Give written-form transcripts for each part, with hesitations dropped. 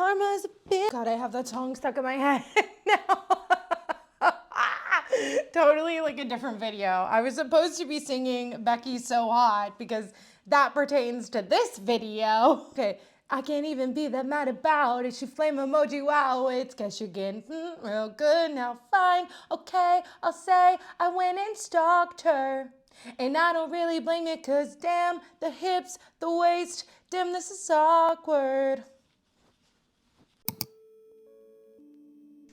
karma's a bitch. God, I have that song stuck in my head now. Totally like a different video. I was supposed to be singing Becky's So Hot because that pertains to this video. Okay, I can't even be that mad about it. She flame emoji, wow, it's cause you're getting real good. Now fine, okay, I'll say I went and stalked her. And I don't really blame it cause damn, the hips, the waist, damn, this is awkward.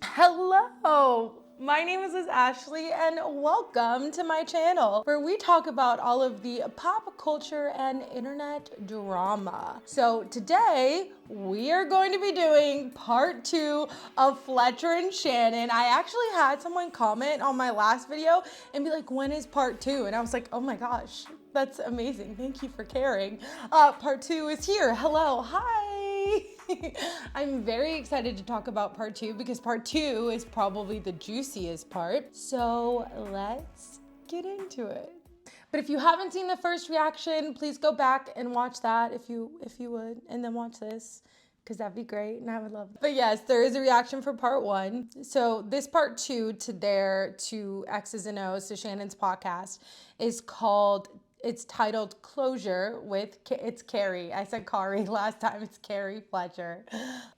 Hello, my name is Ashley and welcome to my channel where we talk about all of the pop culture and internet drama. So today we are going to be doing part 2 of Fletcher and Shannon. I actually had someone comment on my last video and be like, when is part 2? And I was like, oh my gosh, that's amazing. Thank you for caring. Part 2 is here. Hello, hi. I'm very excited to talk about part 2 because part 2 is probably the juiciest part. So let's get into it. But if you haven't seen the first reaction, please go back and watch that if you would, and then watch this because that'd be great and I would love it. But yes, there is a reaction for part 1. So this part 2 to their two X's and O's to Shannon's podcast is called, it's titled Closure with, it's Carrie. I said Kari last time, it's Carrie Fletcher.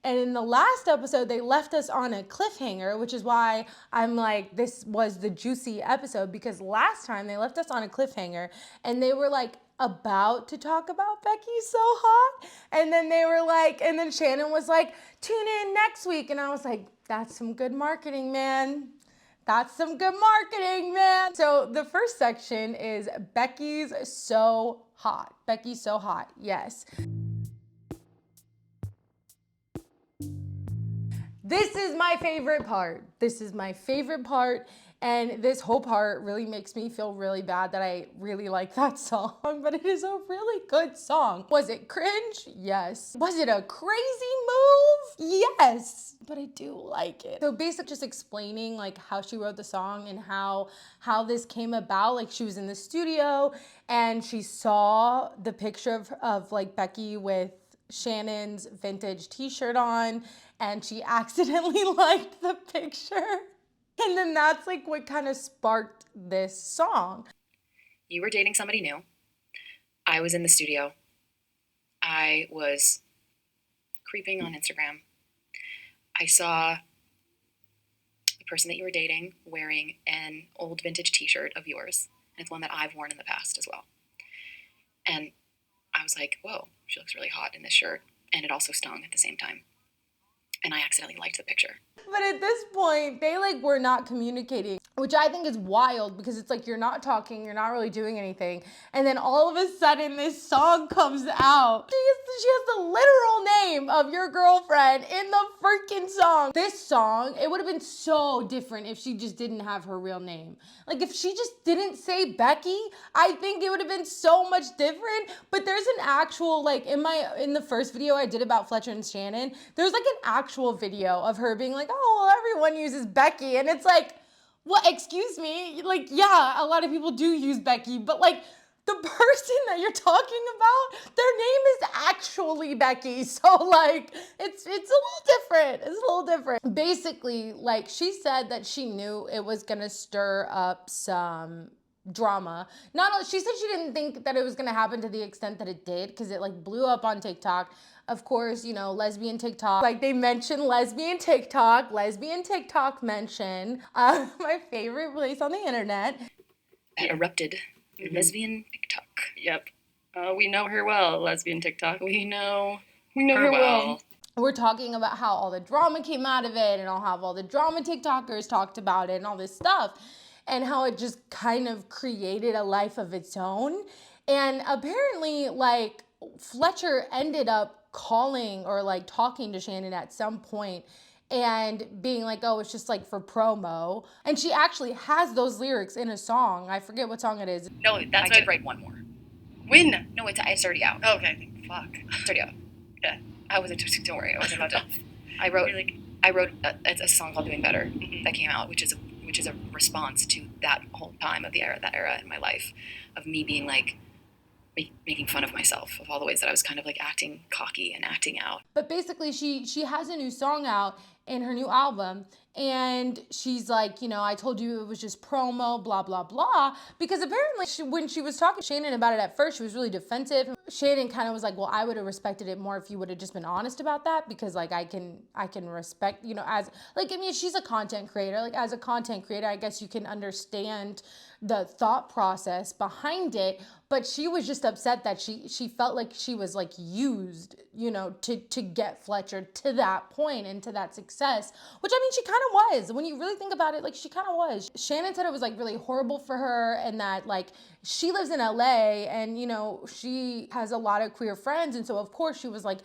And in the last episode, they left us on a cliffhanger, which is why I'm like, this was the juicy episode, because last time they left us on a cliffhanger and they were like about to talk about Becky's So Hot. And then they were like, and then Shannon was like, tune in next week. And I was like, that's some good marketing, man. That's some good marketing, man. So the first section is Becky's So Hot. Becky's So Hot, yes. This is my favorite part. This is my favorite part. And this whole part really makes me feel really bad that I really like that song, but it is a really good song. Was it cringe? Yes. Was it a crazy move? Yes. But I do like it. So basically just explaining like how she wrote the song and how this came about. Like she was in the studio and she saw the picture of like Becky with Shannon's vintage t-shirt on and she accidentally liked the picture. And then that's like what kind of sparked this song. You were dating somebody new. I was in the studio. I was creeping on Instagram. I saw the person that you were dating wearing an old vintage t-shirt of yours. And it's one that I've worn in the past as well. And I was like, whoa, she looks really hot in this shirt. And it also stung at the same time. And I accidentally liked the picture. But at this point, they like were not communicating, which I think is wild because it's like you're not talking, you're not really doing anything. And then all of a sudden this song comes out. She has the literal name of your girlfriend in the freaking song. This song, it would have been so different if she just didn't have her real name. Like if she just didn't say Becky, I think it would have been so much different. But there's an actual, like in the first video I did about Fletcher and Shannon, there's like an actual video of her being like, oh, well, everyone uses Becky. And it's like, what, excuse me? Like, yeah, a lot of people do use Becky, but like the person that you're talking about, their name is actually Becky. So like, it's a little different. It's a little different. Basically, like she said that she knew it was gonna stir up some drama. She said she didn't think that it was gonna happen to the extent that it did because it like blew up on TikTok. Of course, you know, lesbian TikTok. Like they mentioned lesbian TikTok mention. My favorite place on the internet. It erupted. Lesbian TikTok. Yep. We know her well, lesbian TikTok. We know her well. We're talking about how all the drama came out of it and how all the drama TikTokers talked about it and all this stuff and how it just kind of created a life of its own. And apparently, like, Fletcher ended up calling or like talking to Shannon at some point and being like, oh, it's just like for promo. And she actually has those lyrics in a song. I forget what song it is. No, I did write one more. When? No, it's already out. Oh, okay. Fuck. It's already out. Yeah. Don't worry, I wasn't about to. I wrote a song called Doing Better that came out, which is a response to that whole time of that era in my life of me being like, making fun of myself, of all the ways that I was kind of like acting cocky and acting out. But basically, she has a new song out in her new album, and she's like, you know, I told you it was just promo, blah, blah, blah. Because apparently when she was talking to Shannon about it at first, she was really defensive. Shannon kind of was like, well, I would have respected it more if you would have just been honest about that, because like I can respect, you know, as like, I mean, she's a content creator. Like as a content creator, I guess you can understand the thought process behind it. But she was just upset that she felt like she was like used, you know, to get Fletcher to that point and to that success, which I mean, she kind of was. When you really think about it, like she kind of was. Shannon said it was like really horrible for her, and that like she lives in LA and, you know, she has a lot of queer friends. And so of course she was like,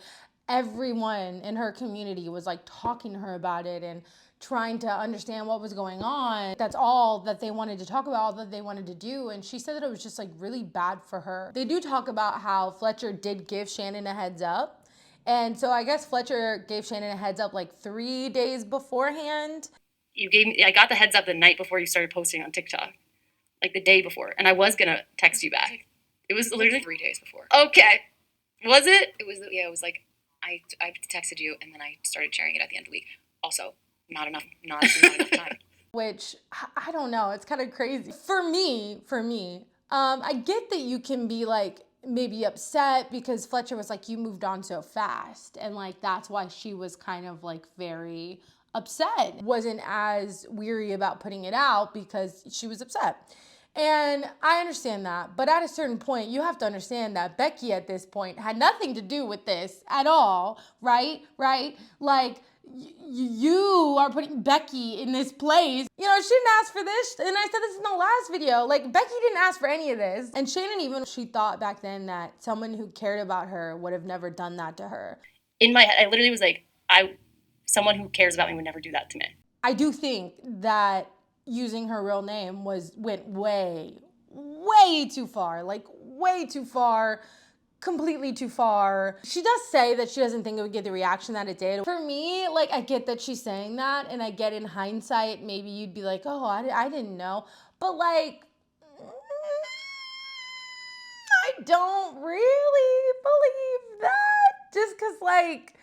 everyone in her community was like talking to her about it and trying to understand what was going on. That's all that they wanted to talk about, all that they wanted to do. And she said that it was just like really bad for her. They do talk about how Fletcher did give Shannon a heads up. And so I guess Fletcher gave Shannon a heads up like 3 days beforehand. I got the heads up the night before you started posting on TikTok, like the day before. And I was going to text you back. It was literally 3 days before. Okay. Was it? It was like, I texted you and then I started sharing it at the end of the week. Also, not enough time. Which, I don't know, it's kind of crazy. For me, I get that you can be like maybe upset because Fletcher was like, you moved on so fast. And like, that's why she was kind of like very upset. Wasn't as weary about putting it out because she was upset. And I understand that. But at a certain point, you have to understand that Becky at this point had nothing to do with this at all, right? Like, you are putting Becky in this place. You know, she didn't ask for this. And I said this in the last video. Like, Becky didn't ask for any of this. And Shannon even, she thought back then that someone who cared about her would have never done that to her. In my head, I literally was like, someone who cares about me would never do that to me. I do think that using her real name went way too far. Like, way too far. Completely too far. She does say that she doesn't think it would get the reaction that it did. For me, like, I get that she's saying that, and I get in hindsight, maybe you'd be like, oh, I didn't know. But like, I don't really believe that. Just because, like,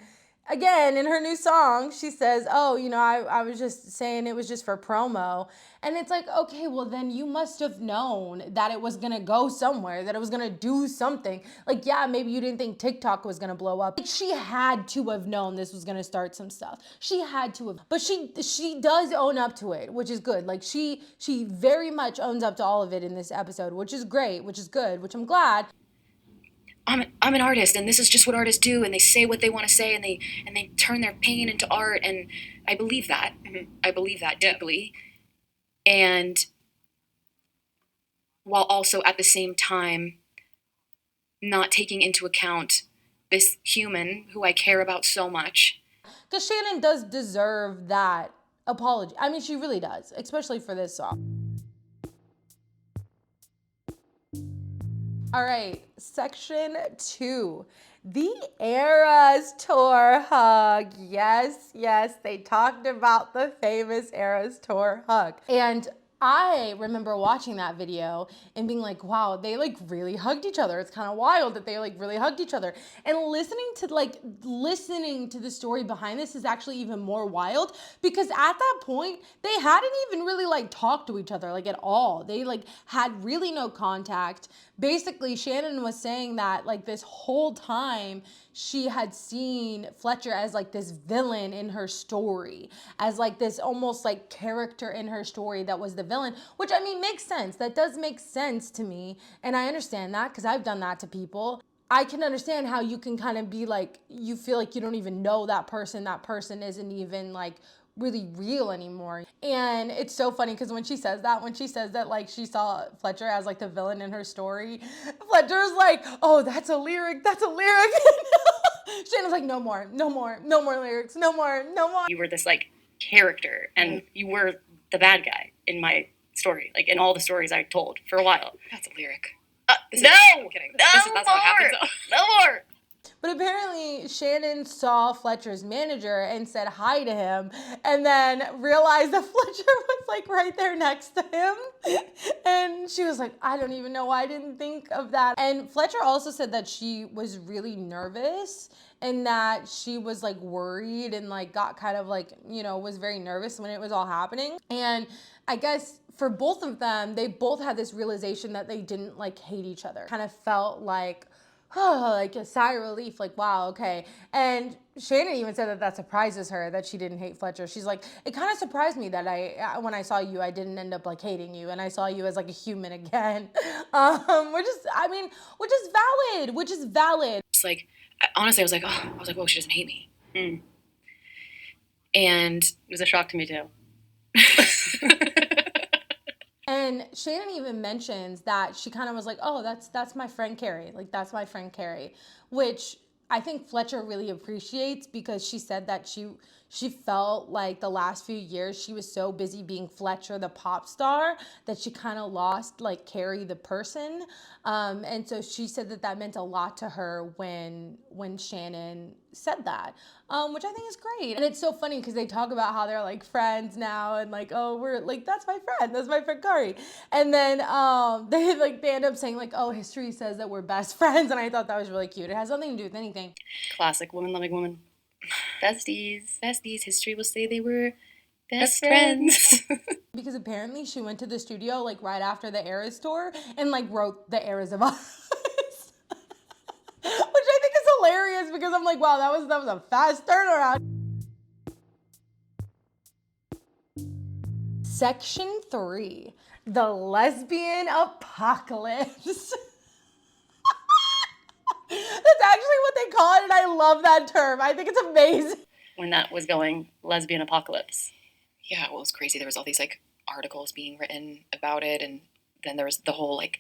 again, in her new song, she says, oh, you know, I was just saying it was just for promo. And it's like, okay, well, then you must have known that it was going to go somewhere, that it was going to do something. Like, yeah, maybe you didn't think TikTok was going to blow up. Like, she had to have known this was going to start some stuff. She had to have. But she does own up to it, which is good. Like, she very much owns up to all of it in this episode, which is great, which is good, which I'm glad. I'm an artist, and this is just what artists do, and they say what they want to say, and they turn their pain into art, and I believe that. Mm-hmm. I believe that deeply. And while also at the same time not taking into account this human who I care about so much. Because Shannon does deserve that apology. I mean, she really does, especially for this song. All right, section 2, the AOS Tour Hug. Yes, they talked about the famous AOS Tour Hug. And I remember watching that video and being like, wow, they like really hugged each other. It's kind of wild that they like really hugged each other. And listening to the story behind this is actually even more wild, because at that point, they hadn't even really like talked to each other like at all. They like had really no contact. Basically, Shannon was saying that like this whole time she had seen Fletcher as like this villain in her story, as like this almost like character in her story that was the villain, which I mean makes sense. That does make sense to me. And I understand that because I've done that to people. I can understand how you can kind of be like, you feel like you don't even know that person isn't even like really real anymore. And it's so funny because when she says that like she saw Fletcher as like the villain in her story, Fletcher's like, oh, that's a lyric. Shannon's like, no more lyrics, no more. You were this like character, and you were the bad guy in my story, like in all the stories I told for a while. That's a lyric. I'm kidding. That's what happens. No more. But apparently Shannon saw Fletcher's manager and said hi to him, and then realized that Fletcher was like right there next to him. And she was like, I don't even know why I didn't think of that. And Fletcher also said that she was really nervous and that she was like worried and like got kind of like, you know, was very nervous when it was all happening. And I guess for both of them, they both had this realization that they didn't like hate each other. Kind of felt like, oh, like a sigh of relief, like, wow, okay. And Shannon even said that that surprises her that she didn't hate Fletcher. She's like, it kind of surprised me that when I saw you, I didn't end up like hating you, and I saw you as like a human again, which is, I mean, which is valid. It's like, honestly, I was like, oh, she doesn't hate me. And It was a shock to me too. And Shannon even mentions that she kind of was like, oh, that's my friend Carrie. Like, that's my friend Carrie, which I think Fletcher really appreciates, because she said that she felt like the last few years she was so busy being Fletcher the pop star that she kind of lost like Carrie the person. And so she said that that meant a lot to her when Shannon said that, which I think is great. And it's so funny because they talk about how they're like friends now, and like, oh, we're like, that's my friend Carrie. And then they end up saying like, oh, history says that we're best friends. And I thought that was really cute. It has nothing to do with anything. Classic woman loving woman. Besties. History will say they were Best friends. Because apparently she went to the studio like right after the AOS tour and like wrote the AOS of Us. Which I think is hilarious, because I'm like, wow, that was a fast turnaround. Section 3, the Lesbian Apocalypse. That's actually what they call it, and I love that term. I think it's amazing. When that was going, Lesbian Apocalypse. Yeah, well, it was crazy. There was all these like articles being written about it, and then there was the whole like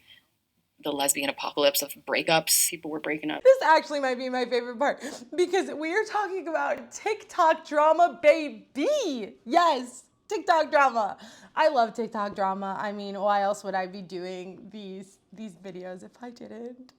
the lesbian apocalypse of breakups. People were breaking up. This actually might be my favorite part, because we are talking about TikTok drama, baby. Yes, TikTok drama. I love TikTok drama. I mean, why else would I be doing these videos if I didn't?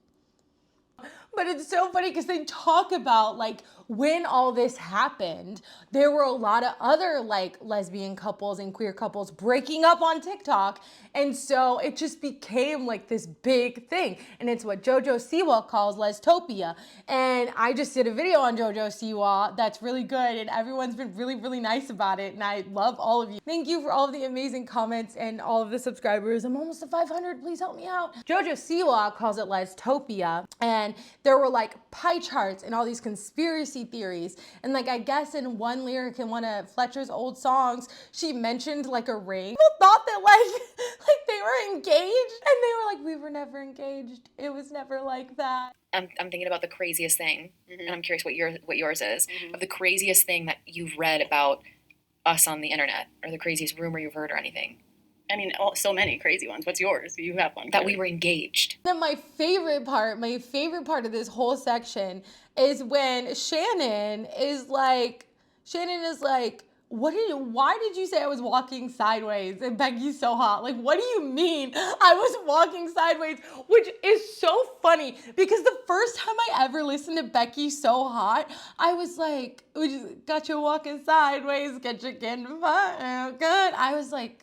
But it's so funny because they talk about like when all this happened, there were a lot of other like lesbian couples and queer couples breaking up on TikTok. And so it just became like this big thing. And it's what Jojo Siwa calls Lestopia. And I just did a video on Jojo Siwa that's really good. And everyone's been really, really nice about it. And I love all of you. Thank you for all of the amazing comments and all of the subscribers. I'm almost to 500. Please help me out. Jojo Siwa calls it Lestopia. And there were like pie charts and all these conspiracy theories. And like, I guess in one lyric in one of Fletcher's old songs, she mentioned like a ring. People thought that like they were engaged, and they were like, we were never engaged. It was never like that. I'm thinking about the craziest thing, and I'm curious what yours is, of the craziest thing that you've read about us on the internet, or the craziest rumor you've heard or anything. I mean, so many crazy ones. What's yours? You have one. That we were engaged. Then my favorite part of this whole section is when Shannon is like, why did you say I was walking sideways? And Becky's so hot. Like, what do you mean I was walking sideways? Which is so funny, because the first time I ever listened to Becky So Hot, I was like, we just got you walking sideways, get your getting fine, good. I was like,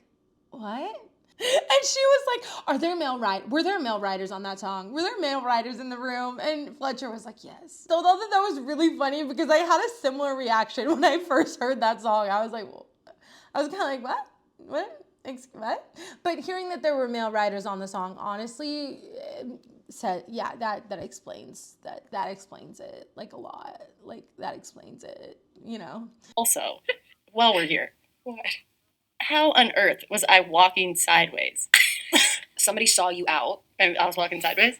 what? And she was like, were there male writers on that song? Were there male writers in the room? And Fletcher was like, yes. So I thought that was really funny, because I had a similar reaction when I first heard that song. I was like, I was kind of like, what? But hearing that there were male writers on the song, honestly, said, yeah, that explains it like a lot. Like, that explains it, you know? Also, while we're here, What? how on earth was I walking sideways? Somebody saw you out And I was walking sideways?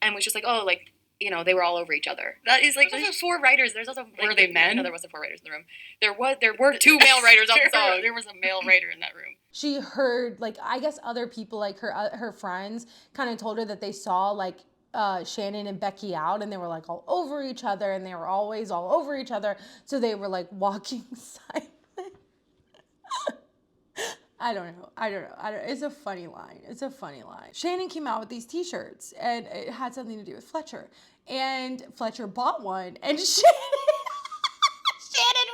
and was just like, oh, like, you know, they were all over each other. That is like, There's also 4 writers. There's also Were they men? No, there wasn't 4 writers in the room. There were 2 male writers on the song. There was a male writer in that room. She heard, like, I guess other people, like her friends, kind of told her that they saw, like, Shannon and Becky out, and they were, like, all over each other, and they were always all over each other, so they were, like, walking sideways. I don't know. It's a funny line. Shannon came out with these t-shirts and it had something to do with Fletcher. And Fletcher bought one and Shannon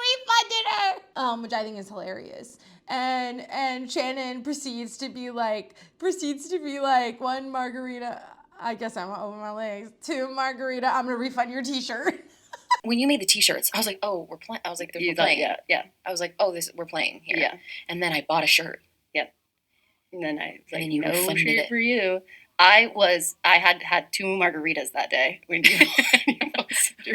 refunded her, which I think is hilarious. And Shannon proceeds to be like, one margarita, I guess I'm over my legs. 2 margarita, I'm gonna refund your t-shirt. When you made the t-shirts, I was like, oh, we're playing. I was like, we're playing. Yeah. I was like, oh, we're playing here. Yeah. And then I bought a shirt. Yep. And then I was like, then you no refunded shirt it. for you. I had 2 margaritas that day. When you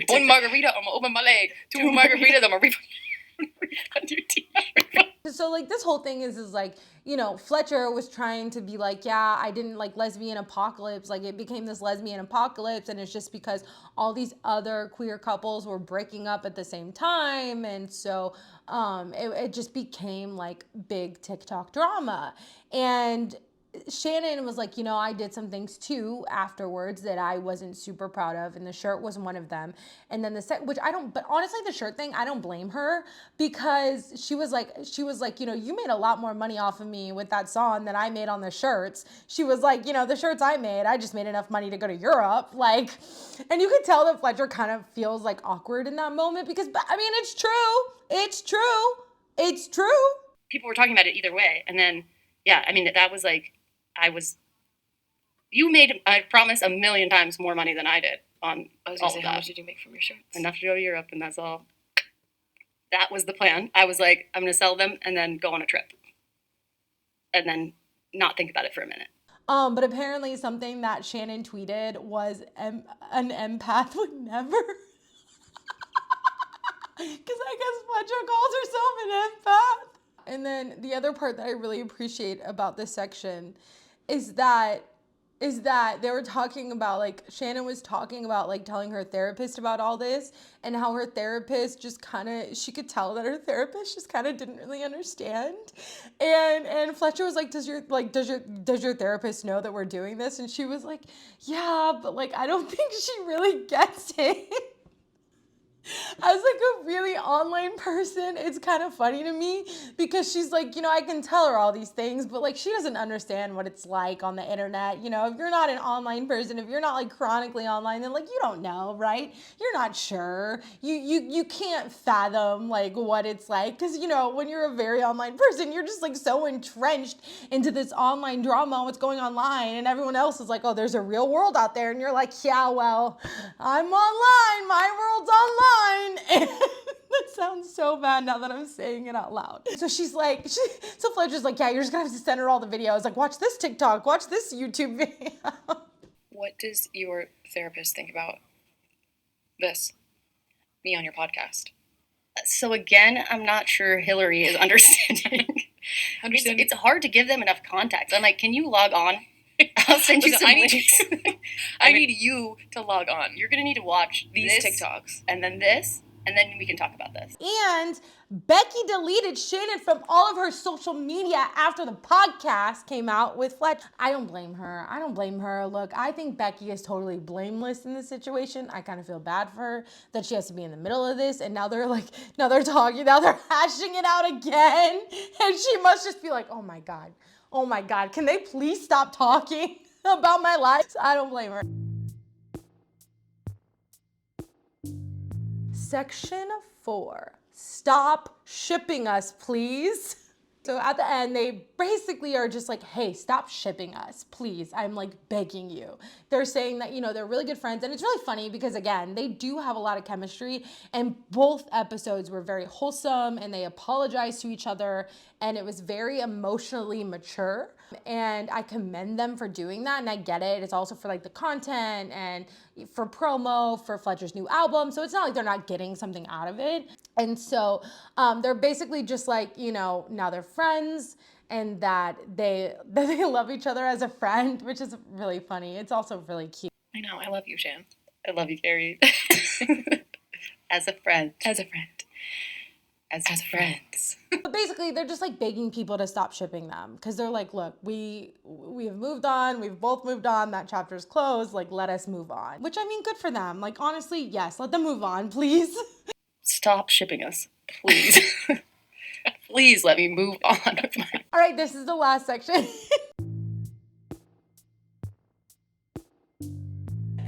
One margarita, I'm gonna open my leg. 2 margaritas, I'm gonna refund your t-shirt. So like this whole thing is like, you know, Fletcher was trying to be like, yeah, I didn't like Lesbian Apocalypse. Like it became this Lesbian Apocalypse and it's just because all these other queer couples were breaking up at the same time. And so it just became like big TikTok drama. And Shannon was like, you know, I did some things too afterwards that I wasn't super proud of, and the shirt was one of them. And then but honestly, the shirt thing, I don't blame her, because she was like, you know, you made a lot more money off of me with that song than I made on the shirts. She was like, you know, the shirts I just made enough money to go to Europe. Like, and you could tell that Fletcher kind of feels like awkward in that moment because, I mean, it's true. People were talking about it either way. And then, yeah, I mean, that was like, you made, I promise, 1,000,000 times more money than I did on I was all gonna say, of how that. much did you make from your shirts? Enough to go to Europe, and that's all. That was the plan. I was like, I'm going to sell them and then go on a trip. And then not think about it for a minute. But apparently something that Shannon tweeted was an empath would never. Because I guess Fletcher calls herself an empath. And then the other part that I really appreciate about this section is that they were talking about, like, Shannon was talking about, like, telling her therapist about all this and how her therapist just kind of, she could tell that her therapist just kind of didn't really understand. And Fletcher was like, does your therapist know that we're doing this? And she was like, yeah, but, like, I don't think she really gets it. As like a really online person, it's kind of funny to me because she's like, you know, I can tell her all these things, but like she doesn't understand what it's like on the internet. You know, if you're not an online person, if you're not like chronically online, then like you don't know, right? You're not sure. You can't fathom like what it's like because, you know, when you're a very online person, you're just like so entrenched into this online drama, what's going online, and everyone else is like, oh, there's a real world out there, and you're like, yeah, well, I'm online, my world's online. And that sounds so bad now that I'm saying it out loud. So she's like, so Fletcher's like, yeah, you're just gonna have to send her all the videos. Like, watch this TikTok, watch this YouTube video. What does your therapist think about this? Me on your podcast. So again, I'm not sure Hillary is understanding. It's hard to give them enough context. I'm like, can you log on? I'll send you some links. I need you to log on. You're going to need to watch These this, TikToks. and then this, and then we can talk about this. And Becky deleted Shannon from all of her social media after the podcast came out with Fletcher. I don't blame her. Look, I think Becky is totally blameless in this situation. I kind of feel bad for her that she has to be in the middle of this. And now they're hashing it out again. And she must just be like, oh my God, can they please stop talking about my life? I don't blame her. Section 4, stop shipping us, please. So at the end, they basically are just like, hey, stop shipping us, please. I'm like begging you. They're saying that, you know, they're really good friends. And it's really funny because, again, they do have a lot of chemistry. And both episodes were very wholesome and they apologized to each other. And it was very emotionally mature. And I commend them for doing that. And I get it. It's also for like the content and for promo for Fletcher's new album. So it's not like they're not getting something out of it. And so they're basically just like, you know, now they're friends and that they love each other as a friend, which is really funny. It's also really cute. I know. I love you, Shan. I love you, Carrie. As a friend. As friends. But basically, they're just like begging people to stop shipping them because they're like, look, we have moved on. We've both moved on. That chapter's closed. Like, let us move on. Which, I mean, good for them. Like, honestly, yes, let them move on, please. Stop shipping us, please. Please let me move on with my. All right, this is the last section.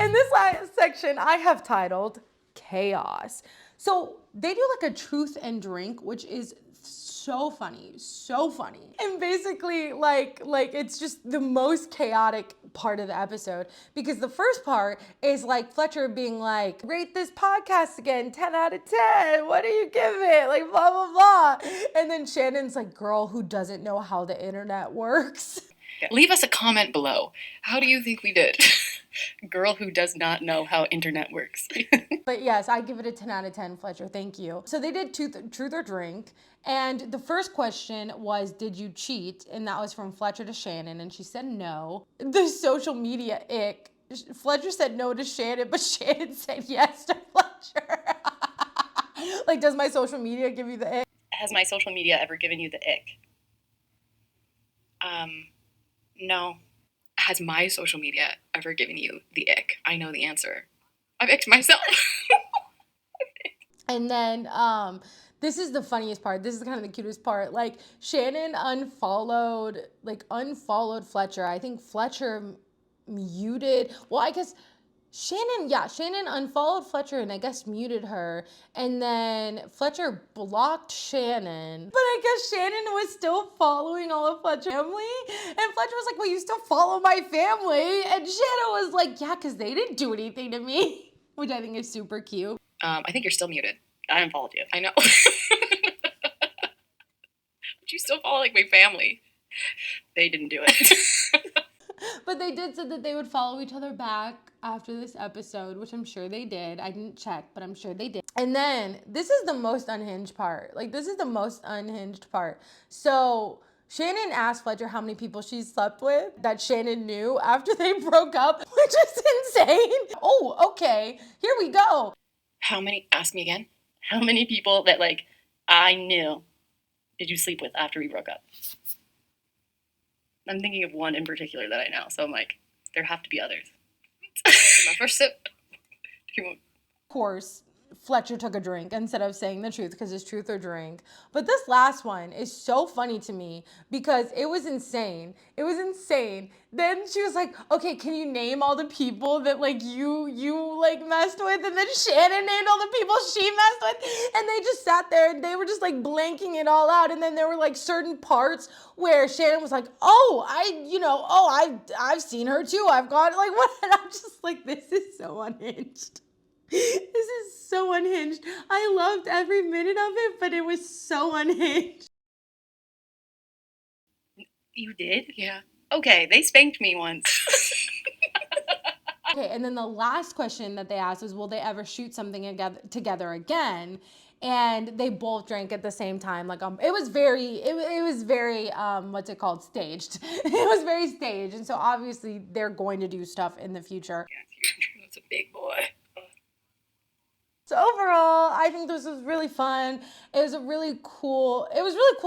In this last section, I have titled Chaos. So they do like a truth and drink, which is so funny, so funny. And basically like it's just the most chaotic part of the episode, because the first part is like Fletcher being like, rate this podcast again, 10 out of 10. What do you give it? Like blah, blah, blah. And then Shannon's like, girl who doesn't know how the internet works. Leave us a comment below. How do you think we did? Girl who does not know how internet works. But yes, I give it a 10 out of 10, Fletcher. Thank you. So they did truth or drink. And the first question was, did you cheat? And that was from Fletcher to Shannon. And she said no. The social media ick. Fletcher said no to Shannon, but Shannon said yes to Fletcher. Like, does my social media give you the ick? Has my social media ever given you the ick? No. Has my social media ever given you the ick? I know the answer. I've icked myself. And then this is the funniest part. This is kind of the cutest part. Like, Shannon unfollowed Fletcher. I think Fletcher muted. Well, I guess Shannon unfollowed Fletcher and I guess muted her. And then Fletcher blocked Shannon. But I guess Shannon was still following all of Fletcher's family. And Fletcher was like, well, you still follow my family. And Shannon was like, yeah, because they didn't do anything to me. Which I think is super cute. I think you're still muted. I unfollowed you. I know. But you still follow like my family. They didn't do it. But they did say that they would follow each other back after this episode, which I'm sure they did. I didn't check, but I'm sure they did. And then this is the most unhinged part. Like, this is the most unhinged part. So Shannon asked Fletcher how many people she slept with that Shannon knew after they broke up, which is insane. Oh, okay. Here we go. How many? Ask me again. How many people that, like, I knew did you sleep with after we broke up? I'm thinking of one in particular that I know. So I'm like, there have to be others. My first sip. Of course, Fletcher took a drink instead of saying the truth because it's truth or drink. But this last one is so funny to me because it was insane. It was insane. Then she was like, okay, can you name all the people that like you like messed with? And then Shannon named all the people she messed with. And they just sat there and they were just like blanking it all out. And then there were like certain parts where Shannon was like, I've seen her too. I've got like what? And I'm just like, this is so unhinged. This is so unhinged. I loved every minute of it, but it was so unhinged. You did? Yeah. Okay, they spanked me once. Okay, and then the last question that they asked was, will they ever shoot something together again? And they both drank at the same time. Like it was very what's it called? Staged. It was very staged, and so obviously they're going to do stuff in the future. Yeah, that's a big boy. So overall, I think this was really fun. It was really cool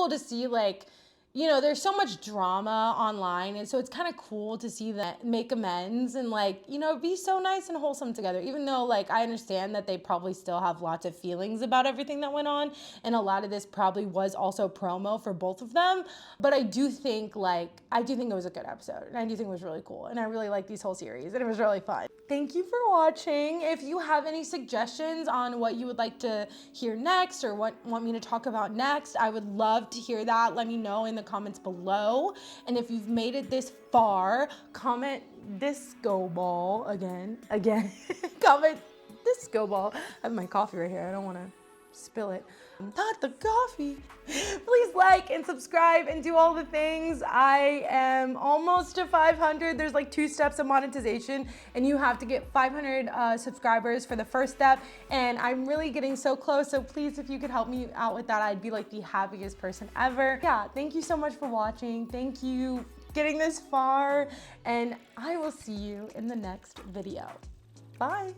to see, like, you know, there's so much drama online, and so it's kind of cool to see that make amends and, like, you know, be so nice and wholesome together, even though, like, I understand that they probably still have lots of feelings about everything that went on, and a lot of this probably was also promo for both of them, but I do think it was a good episode, and I do think it was really cool, and I really like these whole series, and it was really fun. Thank you for watching. If you have any suggestions on what you would like to hear next or what want me to talk about next, I would love to hear that. Let me know in the comments below. And if you've made it this far, comment disco ball again. Comment disco ball. I have my coffee right here. I don't want to spill it. Not the coffee. Please like and subscribe and do all the things. I am almost to 500. There's like 2 steps of monetization and you have to get 500 subscribers for the first step. And I'm really getting so close. So please, if you could help me out with that, I'd be like the happiest person ever. Yeah, thank you so much for watching. Thank you getting this far. And I will see you in the next video. Bye.